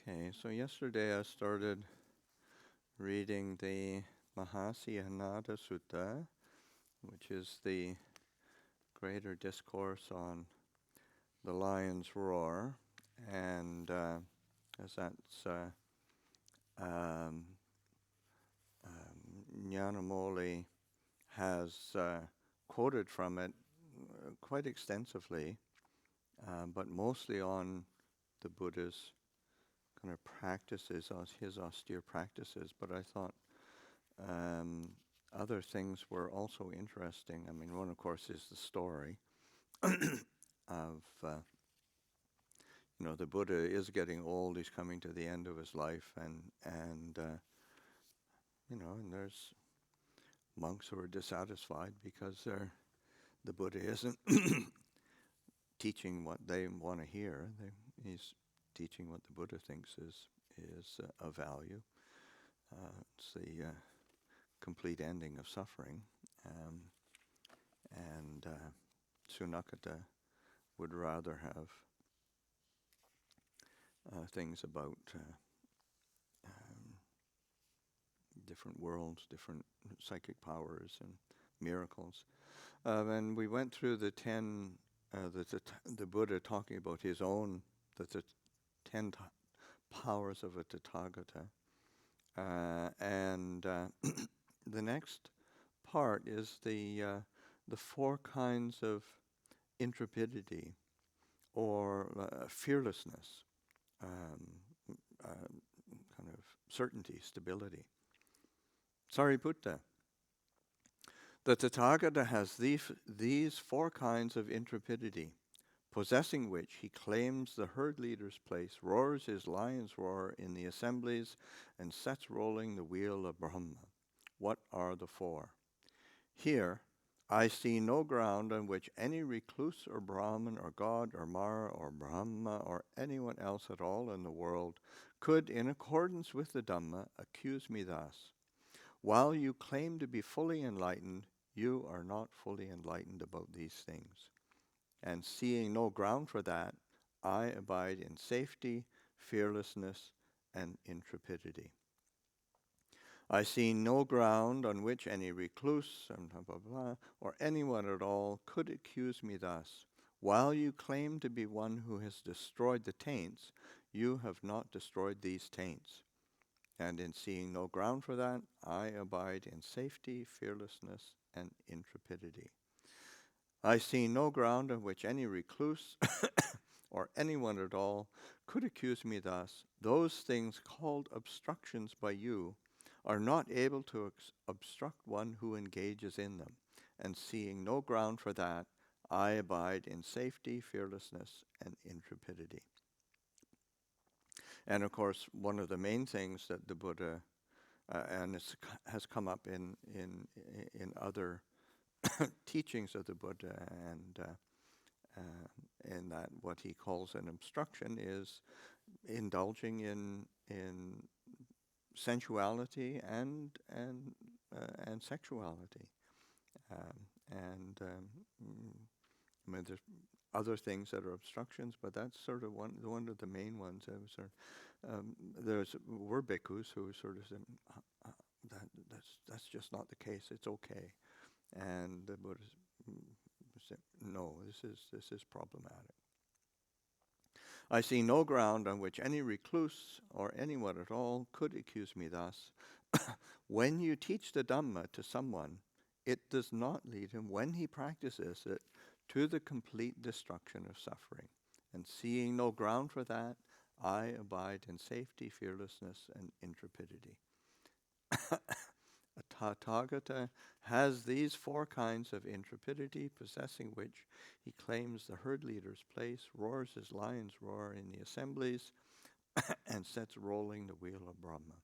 Okay, so yesterday I started reading the Mahasihanada Sutta, which is the Greater Discourse on the Lion's Roar, and as that's um, Nyanamoli has quoted from it quite extensively, but mostly on the Buddha's kind of practices, his austere practices. But I thought other things were also interesting. I mean, one, of course, is the story of, the Buddha is getting old. He's coming to the end of his life, and there's monks who are dissatisfied because the Buddha isn't teaching what they want to hear. He's teaching what the Buddha thinks is of value. It's the complete ending of suffering. And Sunakata would rather have things about different worlds, different psychic powers and miracles. And we went through the the Buddha talking about his own, the 10 powers of a Tathagata. And the next part is the 4 kinds of intrepidity or fearlessness, kind of certainty, stability. Sariputta, the Tathagata has these 4 kinds of intrepidity, possessing which he claims the herd leader's place, roars his lion's roar in the assemblies, and sets rolling the wheel of Brahma. What are the 4? Here, I see no ground on which any recluse or Brahmin or God or Mara or Brahma or anyone else at all in the world could, in accordance with the Dhamma, accuse me thus. While you claim to be fully enlightened, you are not fully enlightened about these things. And seeing no ground for that, I abide in safety, fearlessness, and intrepidity. I see no ground on which any recluse, and blah, blah, blah, or anyone at all could accuse me thus. While you claim to be one who has destroyed the taints, you have not destroyed these taints. And in seeing no ground for that, I abide in safety, fearlessness, and intrepidity. I see no ground on which any recluse or anyone at all could accuse me thus. Those things called obstructions by you are not able to obstruct one who engages in them. And seeing no ground for that, I abide in safety, fearlessness, and intrepidity. And of course, one of the main things that the Buddha, and it has come up in other teachings of the Buddha, and that what he calls an obstruction is indulging in sensuality and sexuality, I mean, there's other things that are obstructions, but that's sort of one of the main ones. Were bhikkhus who sort of said that's just not the case. It's okay, and the Buddha said, no, this is problematic. I see no ground on which any recluse or anyone at all could accuse me thus. When you teach the Dhamma to someone, it does not lead him, when he practices it, to the complete destruction of suffering. And seeing no ground for that, I abide in safety, fearlessness, and intrepidity. A Tathagata has these 4 kinds of intrepidity, possessing which he claims the herd leader's place, roars his lion's roar in the assemblies, and sets rolling the wheel of Brahma.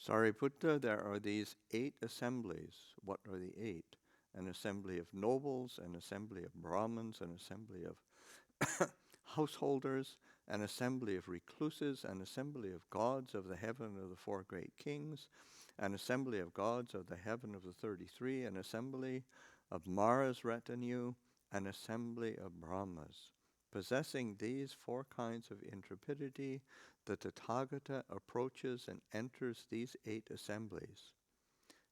Sariputta, there are these 8 assemblies. What are the 8? An assembly of nobles, an assembly of Brahmins, an assembly of householders, an assembly of recluses, an assembly of gods of the heaven of the 4 great kings, an assembly of gods of the heaven of the 33, an assembly of Mara's retinue, an assembly of Brahmas. Possessing these 4 kinds of intrepidity, the Tathagata approaches and enters these 8 assemblies.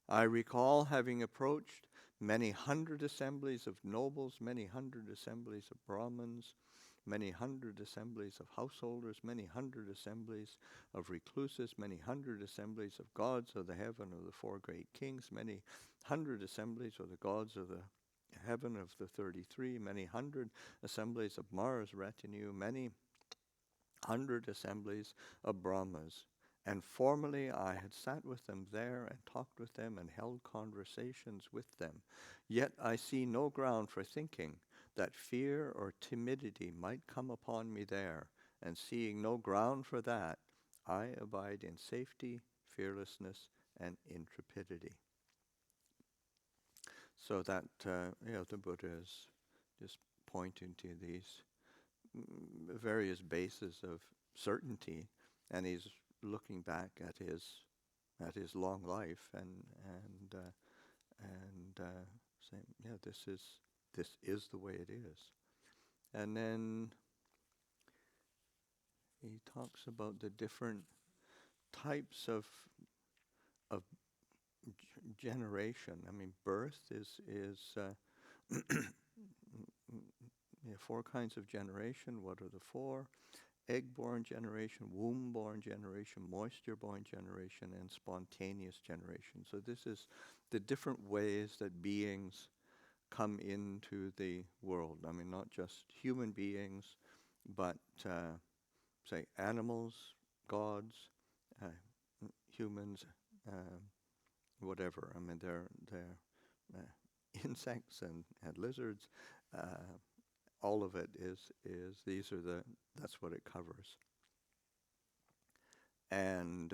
I recall having approached many hundred assemblies of nobles, many hundred assemblies of Brahmins, many hundred assemblies of householders, many hundred assemblies of recluses, many hundred assemblies of gods of the heaven of the 4 great kings, many hundred assemblies of the gods of the heaven of the 33, many hundred assemblies of Mara's retinue, many hundred assemblies of Brahmas. And formerly I had sat with them there and talked with them and held conversations with them. Yet I see no ground for thinking that fear or timidity might come upon me there, and seeing no ground for that, I abide in safety, fearlessness, and intrepidity. So that, the Buddha is just pointing to these various bases of certainty, and he's looking back at his long life and saying, yeah, this is the way it is. And then he talks about the different types of generation. I mean, birth is 4 kinds of generation. What are the 4? Egg-born generation, womb-born generation, moisture-born generation, and spontaneous generation. So this is the different ways that beings come into the world. I mean, not just human beings, but say animals, gods, humans, whatever. I mean, they're insects and lizards. All of it is that's what it covers. And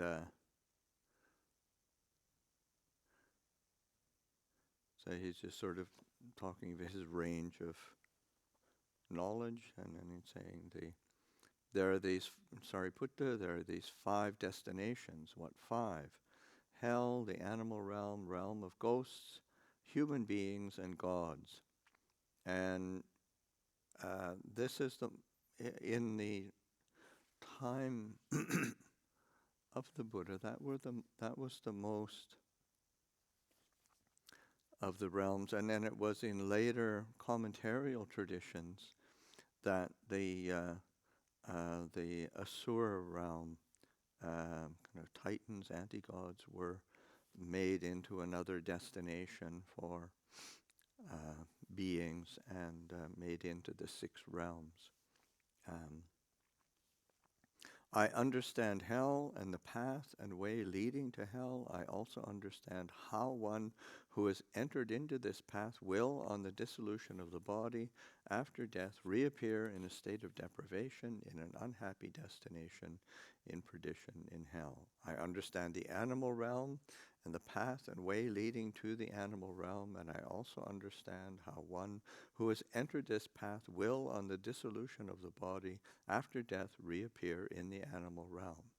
so he's just sort of talking of his range of knowledge, and then he's saying there are these there are these 5 destinations. What 5? Hell, the animal realm, realm of ghosts, human beings, and gods. And this is in the time of the Buddha, that was the most of the realms. And then it was in later commentarial traditions that the Asura realm, kind of titans, anti-gods, were made into another destination for beings and made into the 6 realms. I understand hell and the path and way leading to hell. I also understand how one who has entered into this path will, on the dissolution of the body after death, reappear in a state of deprivation, in an unhappy destination, in perdition, in hell. I understand the animal realm and the path and way leading to the animal realm, and I also understand how one who has entered this path will, on the dissolution of the body after death, reappear in the animal realm.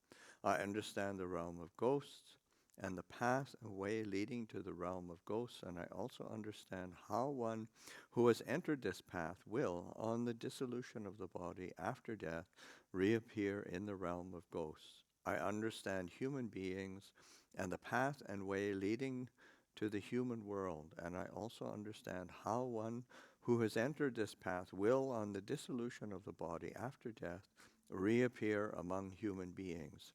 I understand the realm of ghosts and the path and way leading to the realm of ghosts, and I also understand how one who has entered this path will, on the dissolution of the body after death, reappear in the realm of ghosts. I understand human beings and the path and way leading to the human world, and I also understand how one who has entered this path will, on the dissolution of the body after death, reappear among human beings.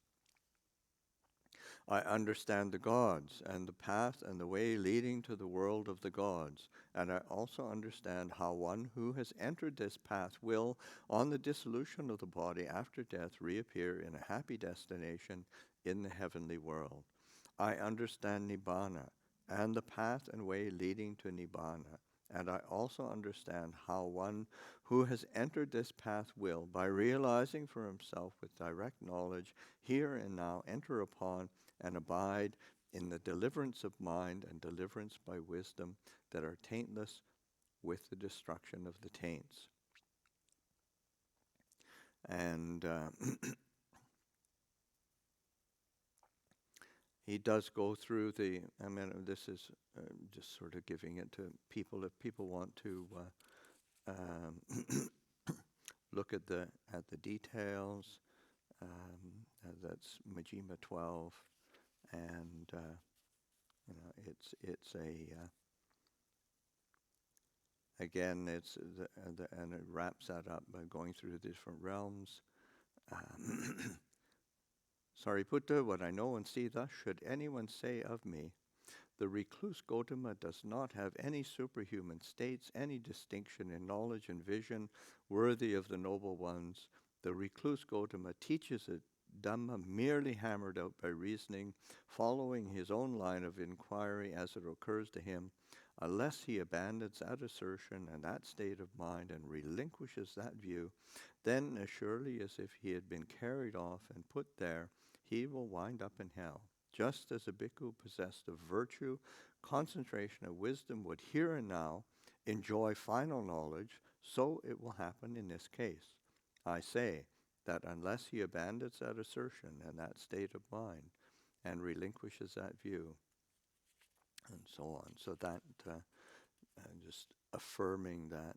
I understand the gods and the path and the way leading to the world of the gods, and I also understand how one who has entered this path will, on the dissolution of the body after death, reappear in a happy destination in the heavenly world. I understand Nibbana and the path and way leading to Nibbana, and I also understand how one who has entered this path will, by realizing for himself with direct knowledge, here and now enter upon and abide in the deliverance of mind and deliverance by wisdom that are taintless with the destruction of the taints. And he does go through this is just sort of giving it to people if people want to look at the details. That's Majjhima 12, and it's a again and it wraps that up by going through the different realms. Sariputta, what I know and see thus, should anyone say of me, the recluse Gautama does not have any superhuman states, any distinction in knowledge and vision worthy of the noble ones. The recluse Gautama teaches a Dhamma merely hammered out by reasoning, following his own line of inquiry as it occurs to him. Unless he abandons that assertion and that state of mind and relinquishes that view, then as surely as if he had been carried off and put there, he will wind up in hell. Just as a bhikkhu possessed of virtue, concentration of wisdom would here and now enjoy final knowledge, so it will happen in this case. I say that unless he abandons that assertion and that state of mind and relinquishes that view, and so on. So that, just affirming that,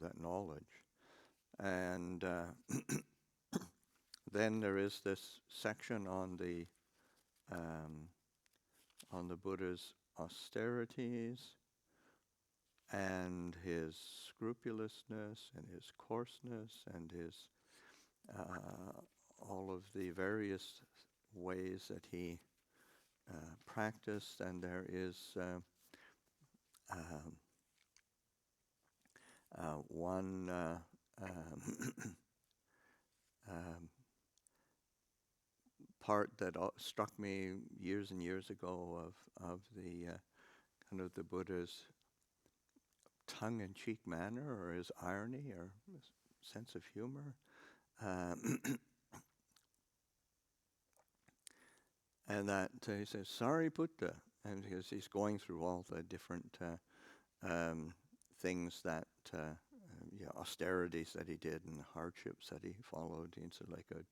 that knowledge. And then there is this section on the Buddha's austerities and his scrupulousness and his coarseness and his all of the various ways that he practiced. And there is one part that struck me years and years ago of the kind of the Buddha's tongue-in-cheek manner, or his irony, or his sense of humor. And that he says, Sariputta, and because he's going through all the different things that, austerities that he did and hardships that he followed. He said, like, I'd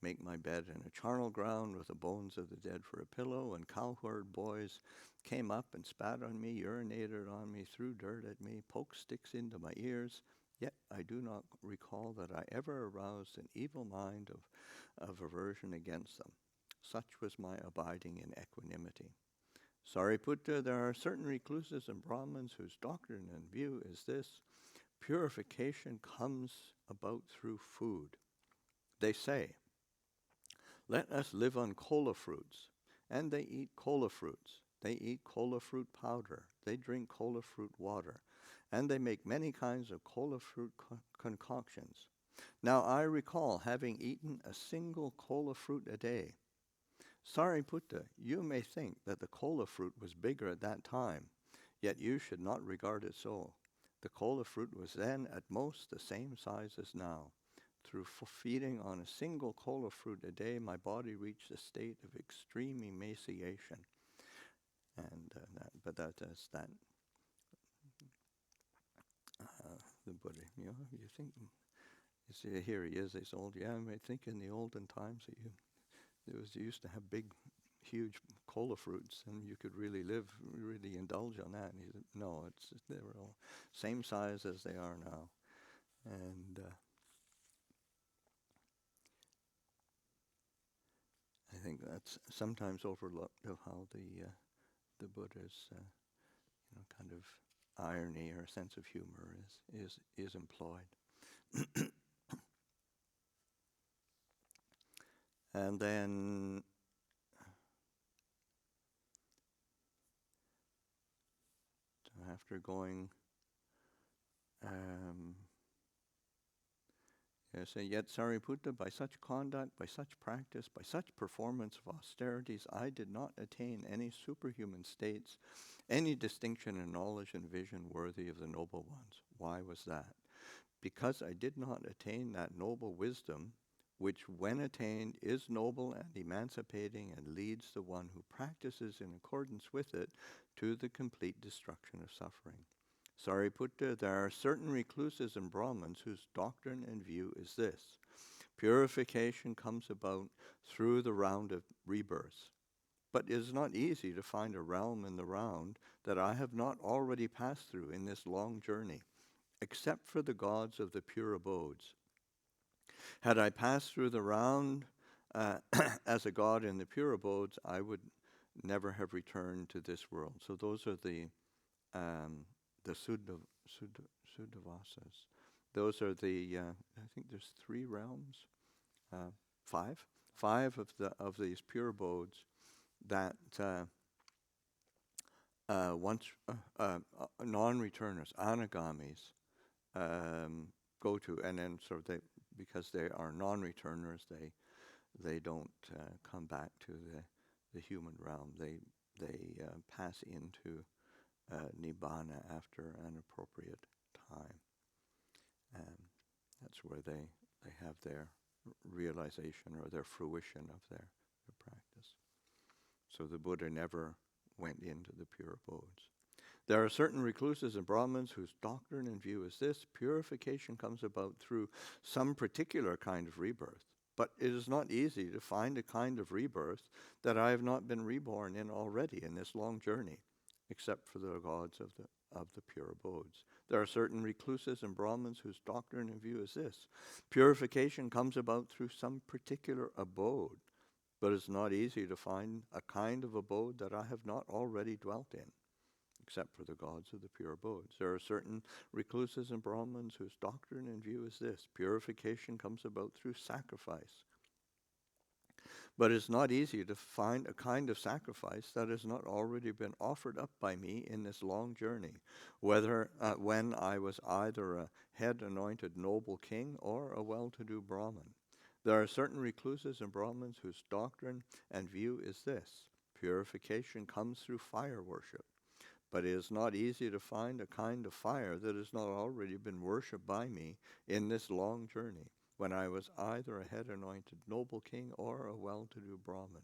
make my bed in a charnel ground with the bones of the dead for a pillow, and cowherd boys came up and spat on me, urinated on me, threw dirt at me, poked sticks into my ears. Yet I do not recall that I ever aroused an evil mind of aversion against them. Such was my abiding in equanimity. Sariputta, there are certain recluses and Brahmins whose doctrine and view is this: purification comes about through food. They say, let us live on cola fruits. And they eat cola fruits. They eat cola fruit powder. They drink cola fruit water. And they make many kinds of cola fruit concoctions. Now I recall having eaten a single cola fruit a day. Sariputta, you may think that the cola fruit was bigger at that time, yet you should not regard it so. The cola fruit was then at most the same size as now. Through feeding on a single cola fruit a day, my body reached a state of extreme emaciation. And the Buddha, you think, you see, here he is, he's old. Yeah, I may think in the olden times that you used to have big, huge cola fruits, and you could really indulge on that. And he said, no, they were all same size as they are now. And I think that's sometimes overlooked of how the Buddha's kind of irony or sense of humor is employed. And then after going, yet Sariputta, by such conduct, by such practice, by such performance of austerities, I did not attain any superhuman states, any distinction in knowledge and vision worthy of the noble ones. Why was that? Because I did not attain that noble wisdom, which when attained is noble and emancipating and leads the one who practices in accordance with it to the complete destruction of suffering. Sariputta, there are certain recluses and Brahmins whose doctrine and view is this: Purification comes about through the round of rebirths. But it is not easy to find a realm in the round that I have not already passed through in this long journey, except for the gods of the pure abodes. Had I passed through the round as a god in the pure abodes, I would never have returned to this world. So those are the Suddhavasas. Those are the I think there's 3 realms, 5 of these pure abodes that once non-returners, anagamis, go to, and then sort of because they are non-returners, they don't come back to the human realm. They pass into nibbana after an appropriate time. That's where they have their realization or their fruition of their practice. So the Buddha never went into the pure abodes. There are certain recluses and Brahmins whose doctrine and view is this: purification comes about through some particular kind of rebirth. But it is not easy to find a kind of rebirth that I have not been reborn in already in this long journey, except for the gods of the pure abodes. There are certain recluses and Brahmins whose doctrine and view is this: purification comes about through some particular abode, but it's not easy to find a kind of abode that I have not already dwelt in, except for the gods of the pure abodes. There are certain recluses and Brahmins whose doctrine and view is this: purification comes about through sacrifice. But it's not easy to find a kind of sacrifice that has not already been offered up by me in this long journey, whether when I was either a head-anointed noble king or a well-to-do Brahmin. There are certain recluses and Brahmins whose doctrine and view is this: purification comes through fire worship. But it is not easy to find a kind of fire that has not already been worshipped by me in this long journey, when I was either a head-anointed noble king or a well-to-do Brahmin.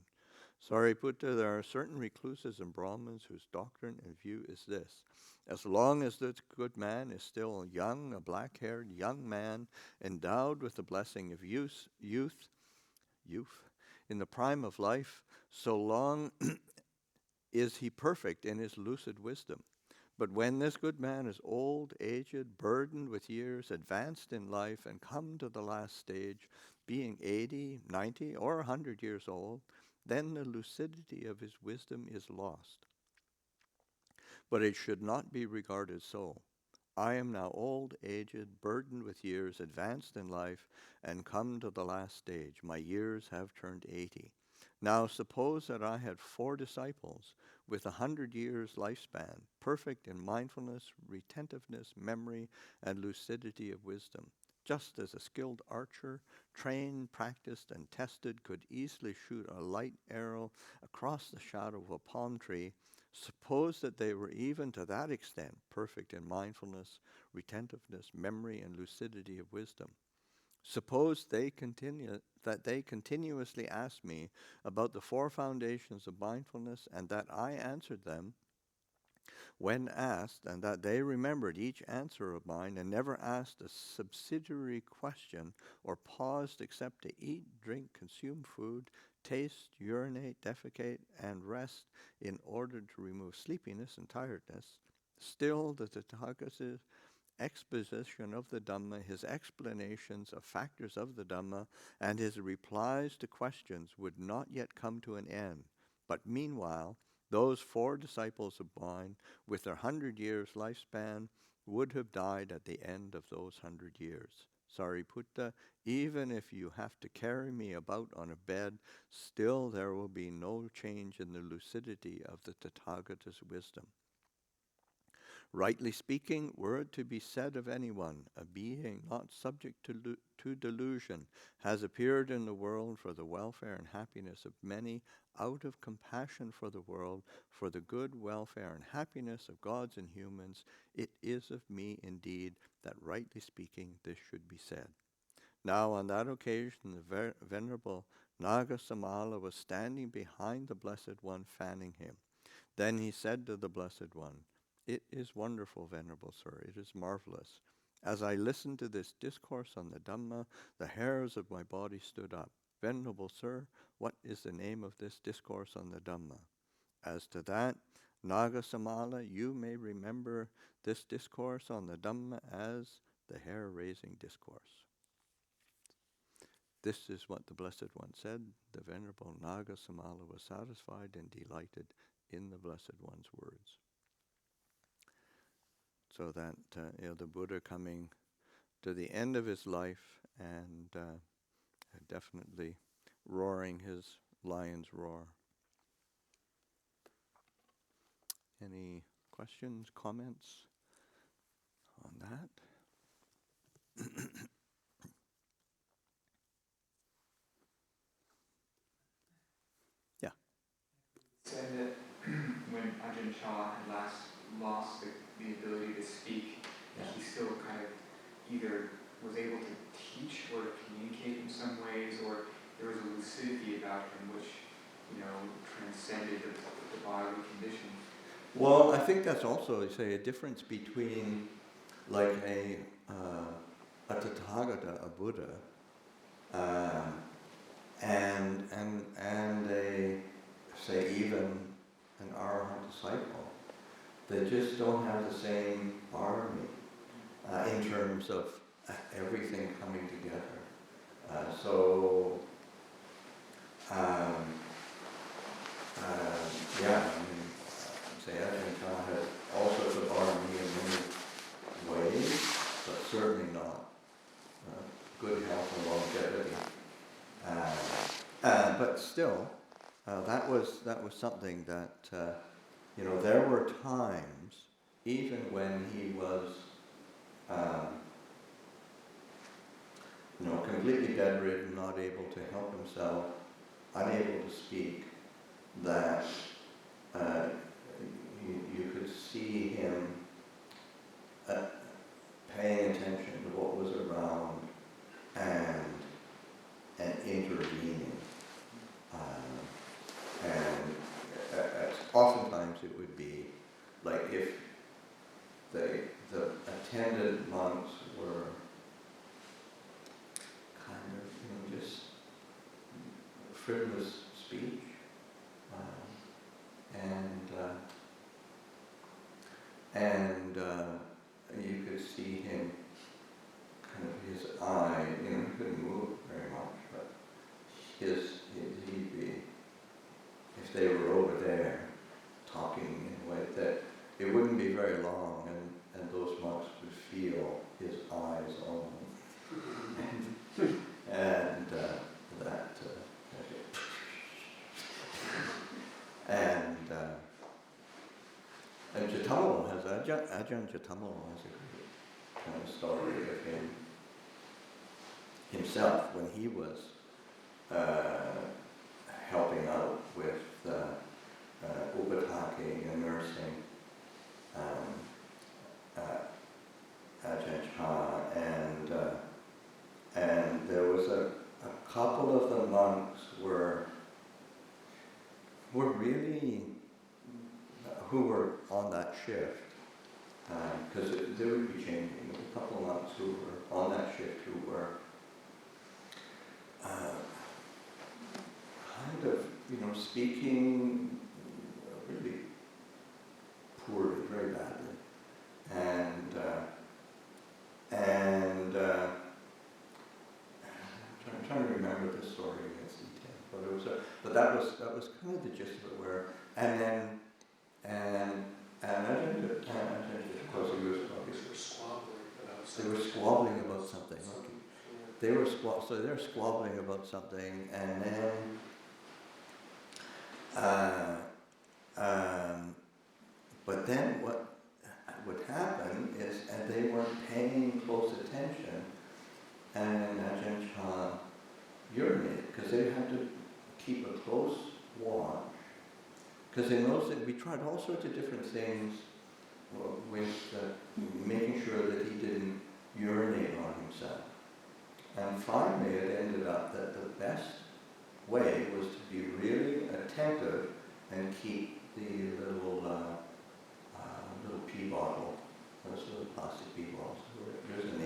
Sariputta, there are certain recluses and Brahmins whose doctrine and view is this: as long as this good man is still young, a black-haired young man, endowed with the blessing of youth, in the prime of life, so long is he perfect in his lucid wisdom. But when this good man is old, aged, burdened with years, advanced in life, and come to the last stage, being 80, 90, or 100 years old, then the lucidity of his wisdom is lost. But it should not be regarded so. I am now old, aged, burdened with years, advanced in life, and come to the last stage. My years have turned 80. Now suppose that I had 4 disciples with 100 years lifespan, perfect in mindfulness, retentiveness, memory, and lucidity of wisdom. Just as a skilled archer, trained, practiced, and tested, could easily shoot a light arrow across the shadow of a palm tree, suppose that they were even to that extent perfect in mindfulness, retentiveness, memory, and lucidity of wisdom. Suppose they continuously asked me about the 4 foundations of mindfulness, and that I answered them when asked, and that they remembered each answer of mine and never asked a subsidiary question or paused except to eat, drink, consume food, taste, urinate, defecate, and rest in order to remove sleepiness and tiredness, still the Tathagata's exposition of the Dhamma, his explanations of factors of the Dhamma, and his replies to questions would not yet come to an end. But meanwhile, those 4 disciples of mine, with their 100 years lifespan, would have died at the end of those 100 years. Sariputta, even if you have to carry me about on a bed, still there will be no change in the lucidity of the Tathagata's wisdom. Rightly speaking, were it to be said of anyone, a being not subject to delusion has appeared in the world for the welfare and happiness of many, out of compassion for the world, for the good welfare and happiness of gods and humans, it is of me indeed that rightly speaking this should be said. Now on that occasion the Venerable Nagasamala was standing behind the Blessed One, fanning him. Then he said to the Blessed One, "It is wonderful, Venerable Sir, it is marvelous. As I listened to this discourse on the Dhamma, the hairs of my body stood up. Venerable Sir, what is the name of this discourse on the Dhamma? As to that, Nagasamala, you may remember this discourse on the Dhamma as the hair-raising discourse. This is what the Blessed One said. The Venerable Nagasamala was satisfied and delighted in the Blessed One's words. So that the Buddha coming to the end of his life and definitely roaring his lion's roar. Any questions, comments on that? Yeah. Said that when Ajahn Chah had last lost the ability to speak, he still kind of either was able to teach or to communicate in some ways, or there was a lucidity about him which, transcended the bodily condition. Well, I think that's also, say, a difference between like a Tathagata, a Buddha, and a, say, even an Arahant disciple. They just don't have the same army in terms of everything coming together. Say Ajahn Chah had all sorts of army in many ways, but certainly not good health and longevity. But still, that was something that there were times, even when he was completely bedridden, not able to help himself, unable to speak, that you could see him paying attention to what was around and intervening. Oftentimes it would be like if the attendant monks were kind of just frivolous speech, and you could see him kind of his eye, he couldn't move very much, but he'd be, if they were over there talking in a way that it wouldn't be very long, and those monks would feel his eyes on them. and Chatamalo has, Ajahn Chatamalo has a great kind of story of him himself when he was helping out with upataki and nursing Ajahn Chah, and there was a couple of the monks were really who were on that shift, because they would be changing. There was a couple of monks who were on that shift who were kind of, speaking really poorly, very badly, and I'm trying to remember the story in its detail, but that was kind of the gist of it. Where and of course, they were squabbling about something. Okay. So they're squabbling about something, and then, but then what would happen is, and they weren't paying close attention, and Ajahn Chah urinated, because they had to keep a close watch, because in those days we tried all sorts of different things with making sure that he didn't urinate on himself. And finally it ended up that the best way was to be really attentive and keep the little pee bottle, those little plastic pee bottles. There's an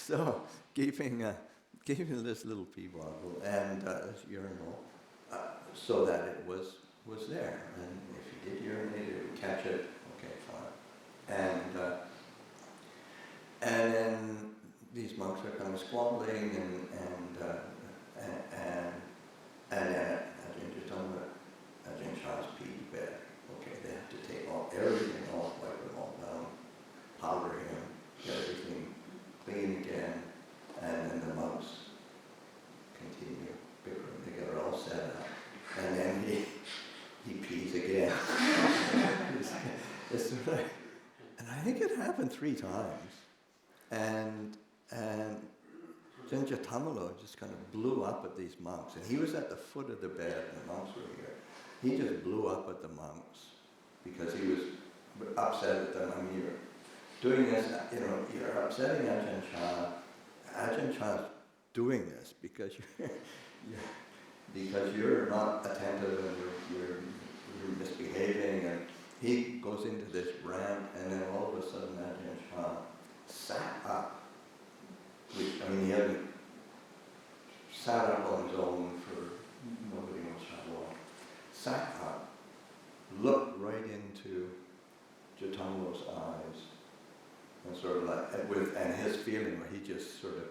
So keeping this little pee bottle and this urinal so that it was there, and if you did urinate, it would catch it. Okay, fine. And then these monks are kind of squabbling, and then Ajahn just told them that Ajahn Chah's pee bed. Okay, they have to take everything off, wipe them all down, powder him, get everything clean again, and then the monks continue bickering. They get it all set up, and then he pees again. it's sort of, and I think it happened 3 times, and Ajahn Chah just kind of blew up at these monks, and he was at the foot of the bed, and the monks were here. He just blew up at the monks because he was upset at them. I mean, you're doing this, you're upsetting Ajahn Chah. Ajahn Chah's doing this because you're not attentive and you're misbehaving, and he goes into this rant, and then all of a sudden Ajahn Chah sat up, which, I mean, he hadn't sat up on his own for nobody knows how long. Sat up, looked right into Chaitama's eyes, and sort of like, and his feeling where he just sort of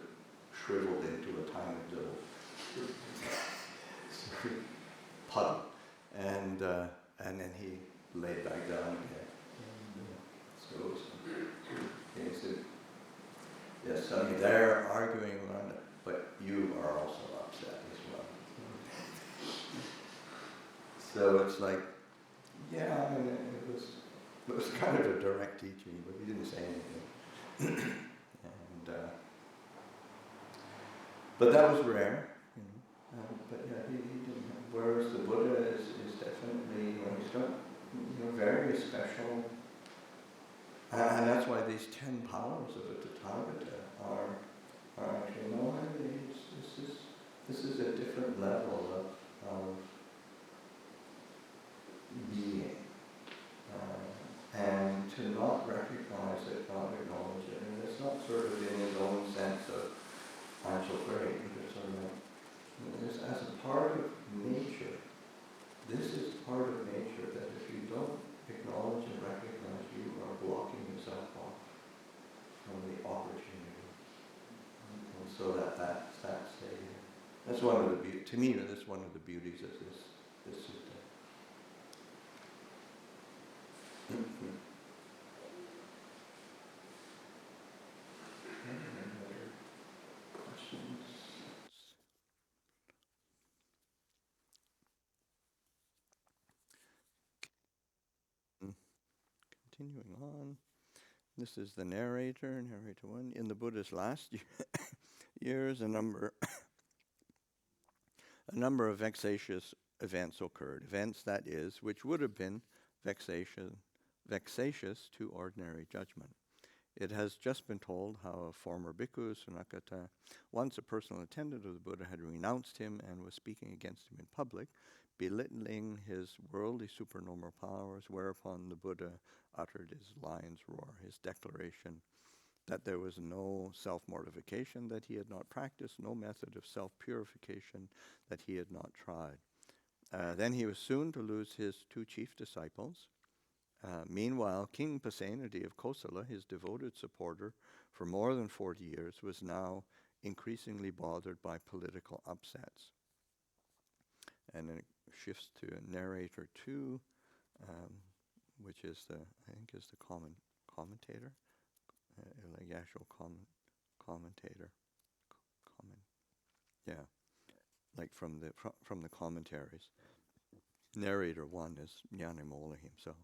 shriveled into a tiny little sort of puddle, and then he laid back down again. Yes, I mean, they're arguing around it, but you are also upset as well. So it's like, yeah, I mean, it was kind of a direct teaching, but he didn't say anything. But that was rare, but yeah, he didn't. Whereas the Buddha is definitely, he's got, very special. And that's why these 10 powers of a Tathagata are actually, this is a different level of being. And to not recognize it, not acknowledge it, and it's not sort of in his own sense of financial great, but sort of this as a part of nature. This is part of nature that if you don't acknowledge and recognize, you are blocking yourself off from the opportunity. And so that's one of the to me that's one of the beauties of this sutta. Any other questions? Continuing on, this is the narrator 1. In the Buddha's last years, a number of vexatious events occurred. Events, that is, which would have been vexatious to ordinary judgment. It has just been told how a former bhikkhu, Sunakata, once a personal attendant of the Buddha, had renounced him and was speaking against him in public, belittling his worldly supernormal powers, whereupon the Buddha uttered his lion's roar, his declaration that there was no self-mortification that he had not practiced, no method of self-purification that he had not tried. Then he was soon to lose his 2 chief disciples. Meanwhile, King Pasanno of Kosala, his devoted supporter for more than 40 years, was now increasingly bothered by political upsets. And then it shifts to narrator 2, which is the commentator, like the actual commentator, like from the commentaries. Narrator 1 is Nyanimola himself.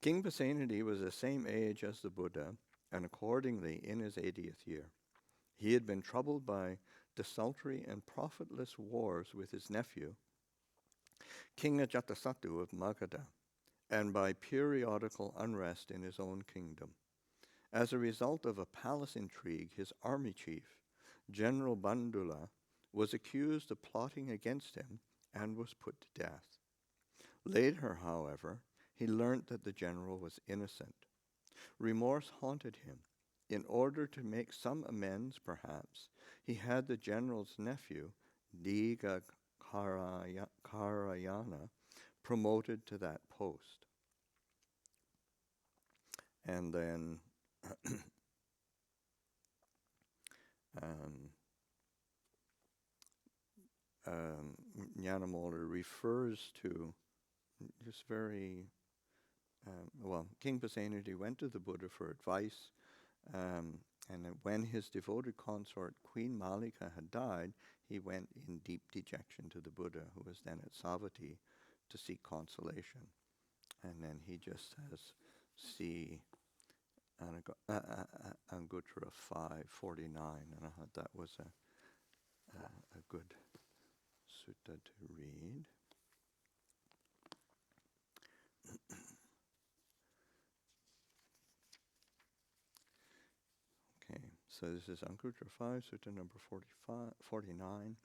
King Pasanno was the same age as the Buddha, and accordingly in his 80th year. He had been troubled by desultory and profitless wars with his nephew, King Ajatasattu of Magadha, and by periodical unrest in his own kingdom. As a result of a palace intrigue, his army chief, General Bandula, was accused of plotting against him and was put to death. Later, however, he learnt that the general was innocent. Remorse haunted him, In order to make some amends, perhaps, he had the general's nephew, Diga Karayana, promoted to that post. And then Nyanamolder refers to just very, King Pasenadi went to the Buddha for advice, and when his devoted consort Queen Malika had died, he went in deep dejection to the Buddha, who was then at Savatthi, to seek consolation. And then he just says, see Anguttara 5:49, and I thought that was a good sutta to read. Okay, so this is Anguttara 5, sutta number 49.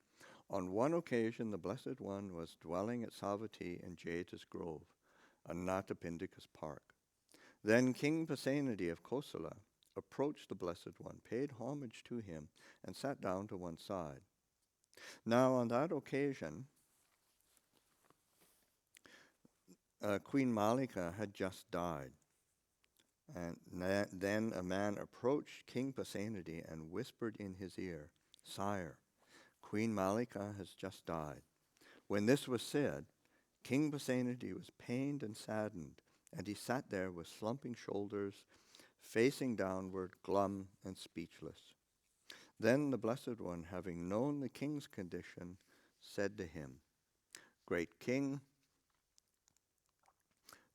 On one occasion, the Blessed One was dwelling at Savatthi in Jeta's Grove, Anathapindika's park. Then King Pasenadi of Kosala approached the Blessed One, paid homage to him, and sat down to one side. Now, on that occasion, Queen Malika had just died. And then a man approached King Pasenadi and whispered in his ear, "Sire, Queen Malika has just died." When this was said, King Pasenadi was pained and saddened, and he sat there with slumping shoulders, facing downward, glum and speechless. Then the Blessed One, having known the king's condition, said to him, "Great king,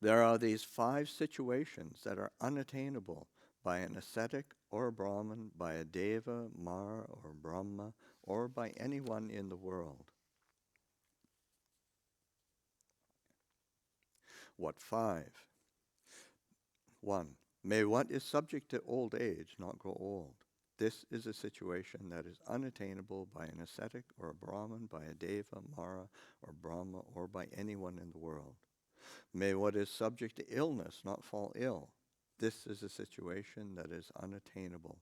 there are these 5 situations that are unattainable by an ascetic or a Brahmin, by a Deva, Mara, or Brahma, or by anyone in the world." What 5? 1. May what is subject to old age not grow old. This is a situation that is unattainable by an ascetic or a Brahmin, by a Deva, Mara, or Brahma, or by anyone in the world. May what is subject to illness not fall ill. This is a situation that is unattainable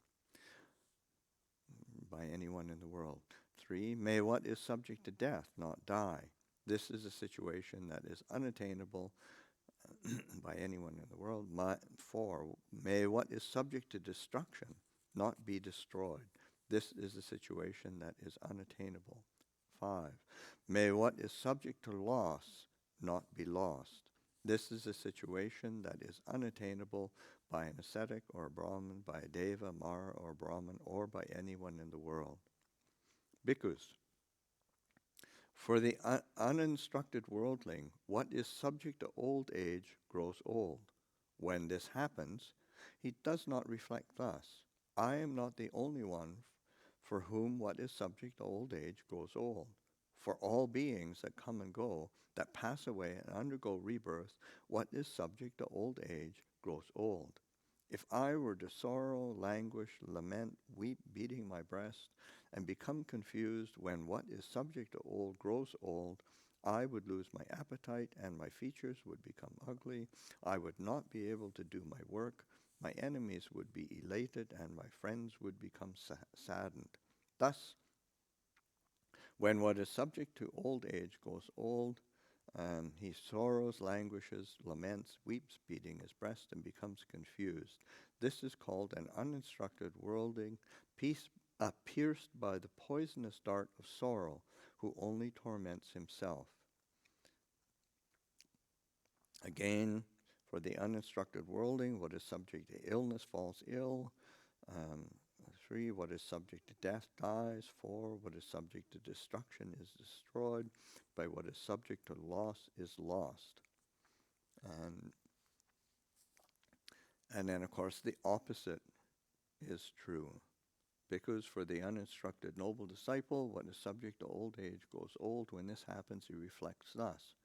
by anyone in the world. 3. May what is subject to death not die. This is a situation that is unattainable by anyone in the world. 4. May what is subject to destruction not be destroyed. This is a situation that is unattainable. 5. May what is subject to loss not be lost. This is a situation that is unattainable by an ascetic or a Brahmin, by a Deva, Mara, or Brahmin, or by anyone in the world. Bhikkhus, for the uninstructed worldling, what is subject to old age grows old. When this happens, he does not reflect thus: I am not the only one for whom what is subject to old age grows old. For all beings that come and go, that pass away and undergo rebirth, what is subject to old age grows old. If I were to sorrow, languish, lament, weep, beating my breast, and become confused when what is subject to old grows old, I would lose my appetite and my features would become ugly. I would not be able to do my work. My enemies would be elated and my friends would become saddened. Thus, when what is subject to old age grows old, he sorrows, languishes, laments, weeps, beating his breast, and becomes confused. This is called an uninstructed worldling, pierced by the poisonous dart of sorrow, who only torments himself. Again, for the uninstructed worldling, what is subject to illness falls ill. 3, what is subject to death dies. 4, what is subject to destruction is destroyed. By what is subject to loss is lost. And then, of course, the opposite is true. Because for the uninstructed noble disciple, what is subject to old age grows old. When this happens, he reflects thus: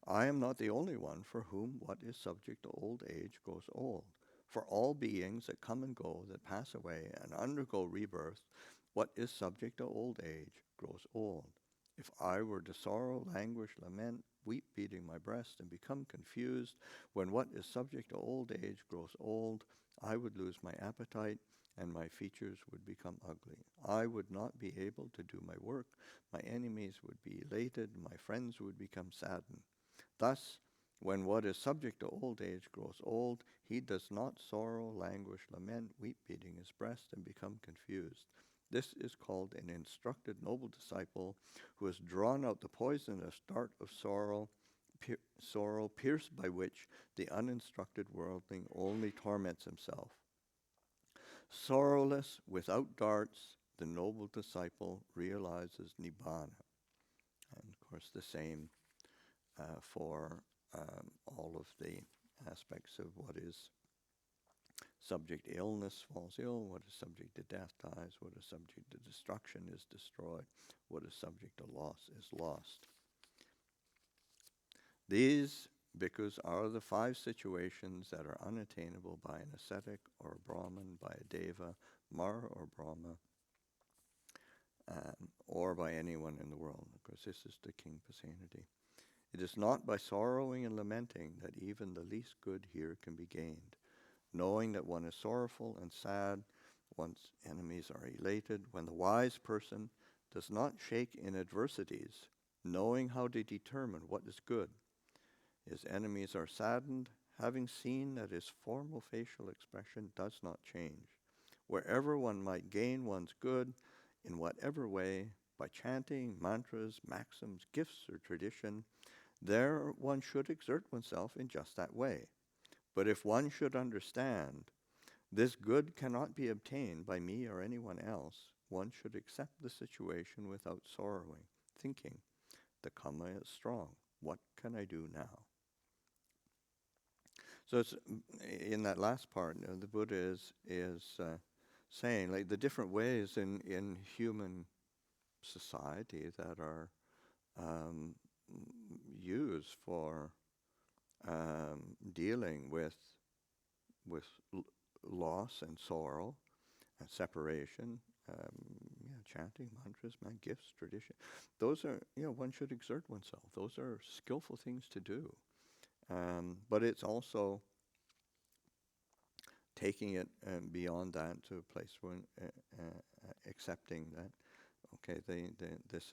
I am not the only one for whom what is subject to old age grows old. For all beings that come and go, that pass away and undergo rebirth, what is subject to old age grows old. If I were to sorrow, languish, lament, weep, beating my breast, and become confused when what is subject to old age grows old, I would lose my appetite and my features would become ugly. I would not be able to do my work. My enemies would be elated. My friends would become saddened. Thus, when what is subject to old age grows old, he does not sorrow, languish, lament, weep, beating his breast, and become confused. This is called an instructed noble disciple who has drawn out the poisonous dart of sorrow, pierced by which the uninstructed worldling only torments himself. Sorrowless, without darts, the noble disciple realizes Nibbana. And of course the same for all of the aspects of what is subject to illness falls ill, what is subject to death dies, what is subject to destruction is destroyed, what is subject to loss is lost. These bhikkhus are the 5 situations that are unattainable by an ascetic or a Brahmin, by a Deva, Mara or Brahma, or by anyone in the world. Of course, this is the King Pasanno. It is not by sorrowing and lamenting that even the least good here can be gained. Knowing that one is sorrowful and sad, one's enemies are elated. When the wise person does not shake in adversities, knowing how to determine what is good, his enemies are saddened, having seen that his formal facial expression does not change. Wherever one might gain one's good, in whatever way, by chanting, mantras, maxims, gifts, or tradition, there one should exert oneself in just that way. But if one should understand, this good cannot be obtained by me or anyone else, one should accept the situation without sorrowing, thinking, the karma is strong. What can I do now? So it's in that last part, the Buddha is saying, like, the different ways in human society that are used for dealing with loss and sorrow and separation, chanting, mantras, gifts, tradition. Those are, one should exert oneself. Those are skillful things to do. But it's also taking it beyond that to a place where accepting that, okay, this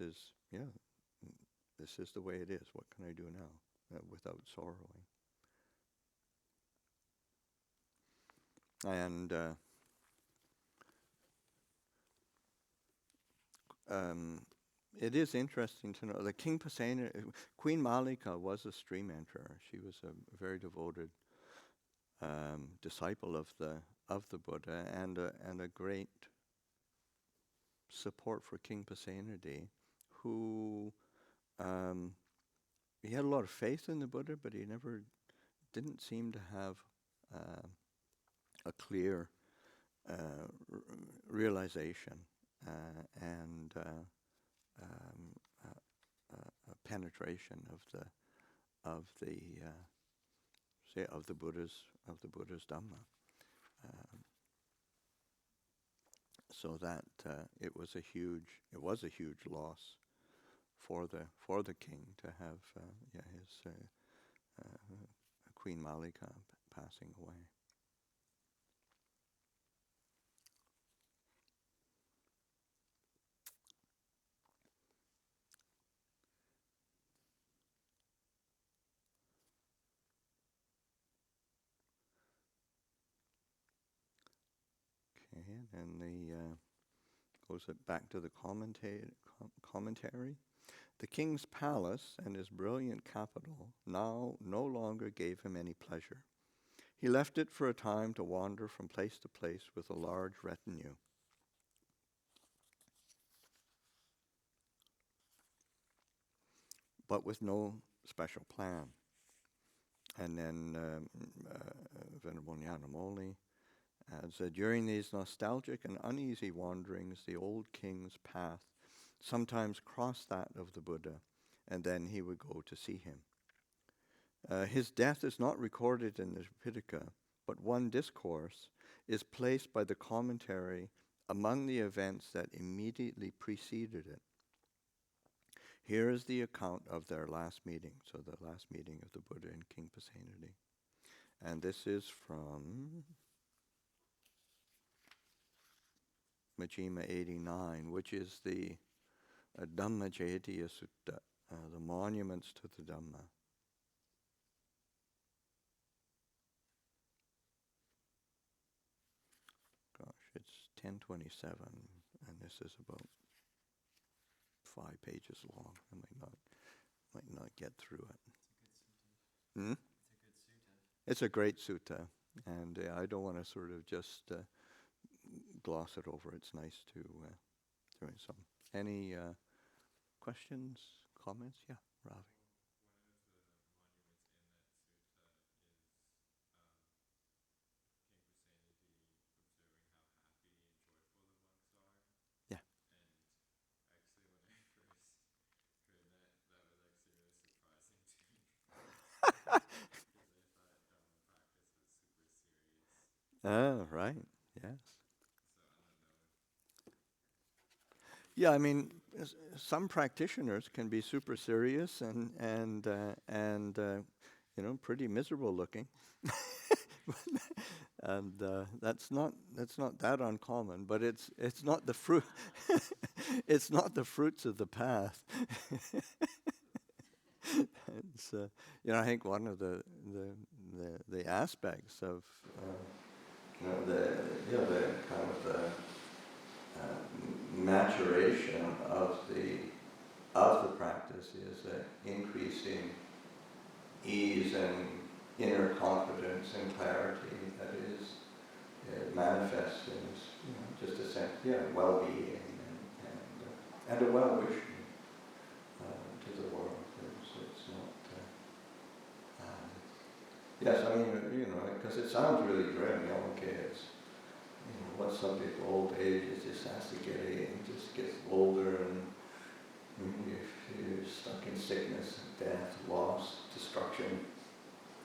is the way it is. What can I do now without sorrowing? And it is interesting to know that King Pasanno, Queen Malika was a stream enterer. She was a very devoted disciple of the Buddha and a great support for King Pasanno, who he had a lot of faith in the Buddha, but he never didn't seem to have a clear realization and penetration of the Buddha's Dhamma, so that it was a huge loss for the king to have his Queen Malika passing away. And goes back to the commentary. The king's palace and his brilliant capital now no longer gave him any pleasure. He left it for a time to wander from place to place with a large retinue. But with no special plan. And then Venerable Nyanamoli adds that during these nostalgic and uneasy wanderings, the old king's path sometimes crossed that of the Buddha, and then he would go to see him. His death is not recorded in the Tripitaka, but one discourse is placed by the commentary among the events that immediately preceded it. Here is the account of their last meeting, so the last meeting of the Buddha and King Pasanno. And this is from Majjhima 89, which is the Dhamma Jayatiya Sutta, the monuments to the Dhamma. Gosh, it's 1027, and this is about 5 pages long. I might not get through it. Hmm? It's a great sutta, and I don't want to sort of just gloss it over. It's nice to do some. Any questions, comments? Yeah, Ravi. Yeah. Oh, right. Yes. Yeah, I mean, some practitioners can be super serious and pretty miserable looking, and that's not that uncommon. But it's not the fruit. It's not the fruits of the path. It's I think one of the aspects of the kind of the maturation of the practice is an increasing ease and inner confidence and clarity that is manifests in just a sense, well-being and a well-wishing to the world. It's not. Yes, I mean, because it sounds really grim. Okay, it's what some people, old age is just has to get just gets older, and if you're stuck in sickness, death, loss, destruction.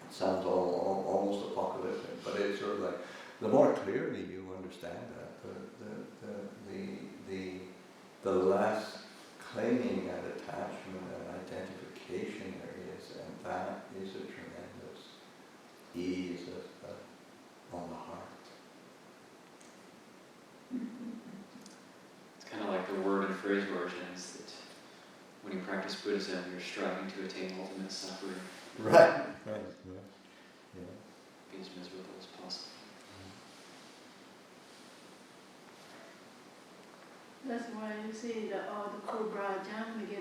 It sounds almost apocalyptic, but it's sort of like the more clearly you understand that, the less clinging and attachment and identification there is, and that is a tremendous ease on the heart. It's kind of like the word and phrase origins that when you practice Buddhism, you're striving to attain ultimate suffering. Right. Yeah. Be as miserable as possible. That's why you see all the cobra Ajahn, we get